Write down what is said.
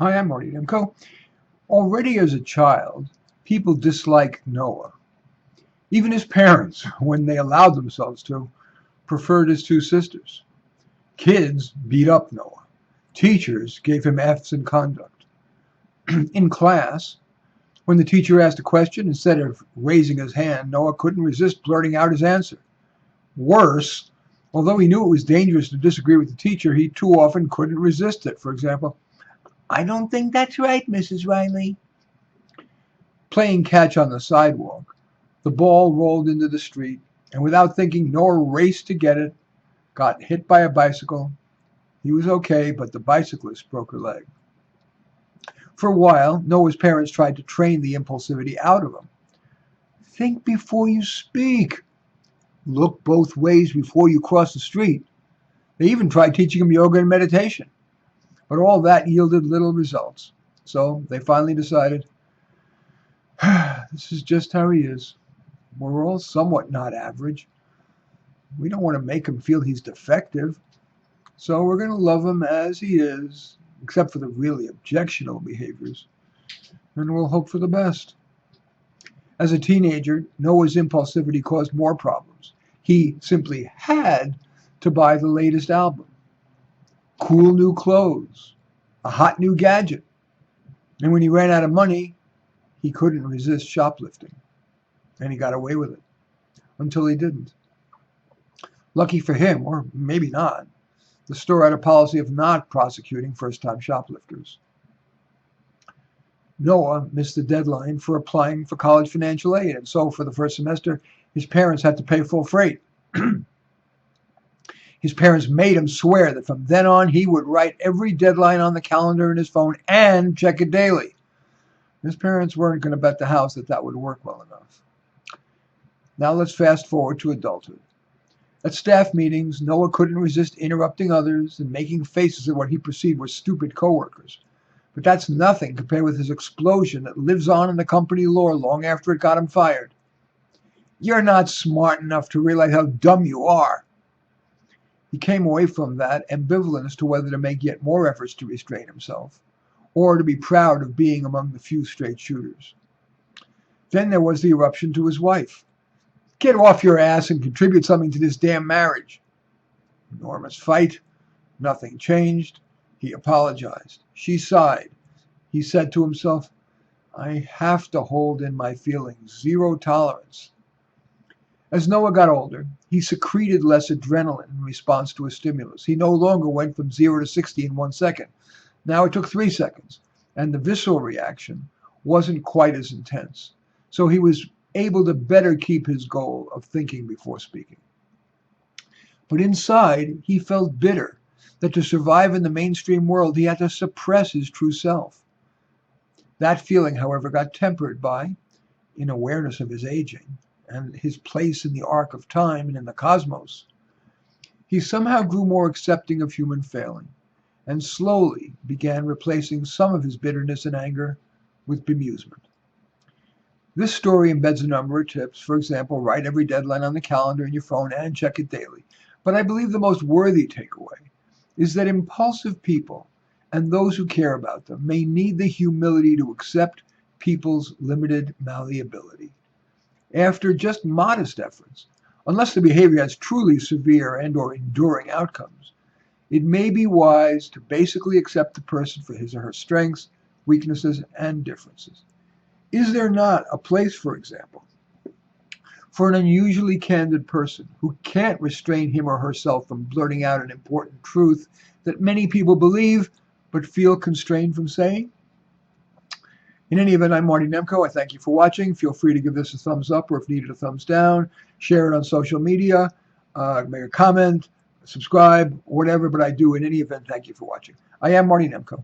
Hi, I'm Marty Demko. Already as a child, people disliked Noah. Even his parents, when they allowed themselves to, preferred his two sisters. Kids beat up Noah. Teachers gave him F's in conduct. In class, when the teacher asked a question, instead of raising his hand, Noah couldn't resist blurting out his answer. Worse, although he knew it was dangerous to disagree with the teacher, he too often couldn't resist it. For example, I don't think that's right, Mrs. Riley. Playing catch on the sidewalk, the ball rolled into the street, and without thinking, Noah raced to get it, got hit by a bicycle. He was okay, but the bicyclist broke her leg. For a while, Noah's parents tried to train the impulsivity out of him. Think before you speak. Look both ways before you cross the street. They even tried teaching him yoga and meditation. But all that yielded little results. So they finally decided, this is just how he is. We're all somewhat not average. We don't want to make him feel he's defective. So we're going to love him as he is, except for the really objectionable behaviors. And we'll hope for the best. As a teenager, Noah's impulsivity caused more problems. He simply had to buy the latest album, cool new clothes, a hot new gadget. And when he ran out of money, he couldn't resist shoplifting. And he got away with it until he didn't. Lucky for him, or maybe not, the store had a policy of not prosecuting first-time shoplifters. Noah missed the deadline for applying for college financial aid, and so for the first semester, his parents had to pay full freight. His parents made him swear that from then on he would write every deadline on the calendar in his phone and check it daily. His parents weren't going to bet the house that that would work well enough. Now let's fast forward to adulthood. At staff meetings, Noah couldn't resist interrupting others and making faces at what he perceived were stupid coworkers. But that's nothing compared with his explosion that lives on in the company lore long after it got him fired. You're not smart enough to realize how dumb you are. He came away from that ambivalent as to whether to make yet more efforts to restrain himself, or to be proud of being among the few straight shooters. Then there was the eruption to his wife. Get off your ass and contribute something to this damn marriage. Enormous fight. Nothing changed. He apologized. She sighed. He said to himself, I have to hold in my feelings. Zero tolerance. As Noah got older, he secreted less adrenaline in response to a stimulus. He no longer went from 0 to 60 in 1 second. Now it took 3 seconds, and the visceral reaction wasn't quite as intense. So he was able to better keep his goal of thinking before speaking. But inside, he felt bitter that to survive in the mainstream world, he had to suppress his true self. That feeling, however, got tempered by, in awareness of his aging and his place in the arc of time and in the cosmos, he somehow grew more accepting of human failing and slowly began replacing some of his bitterness and anger with bemusement. This story embeds a number of tips. For example, write every deadline on the calendar in your phone and check it daily. But I believe the most worthy takeaway is that impulsive people and those who care about them may need the humility to accept people's limited malleability. After just modest efforts, unless the behavior has truly severe and or enduring outcomes, it may be wise to basically accept the person for his or her strengths, weaknesses, and differences. Is there not a place, for example, for an unusually candid person who can't restrain him or herself from blurting out an important truth that many people believe but feel constrained from saying? In any event, I'm Marty Nemko. I thank you for watching. Feel free to give this a thumbs up or if needed a thumbs down. Share it on social media. Make a comment, subscribe, whatever. But I do, in any event, thank you for watching. I am Marty Nemko.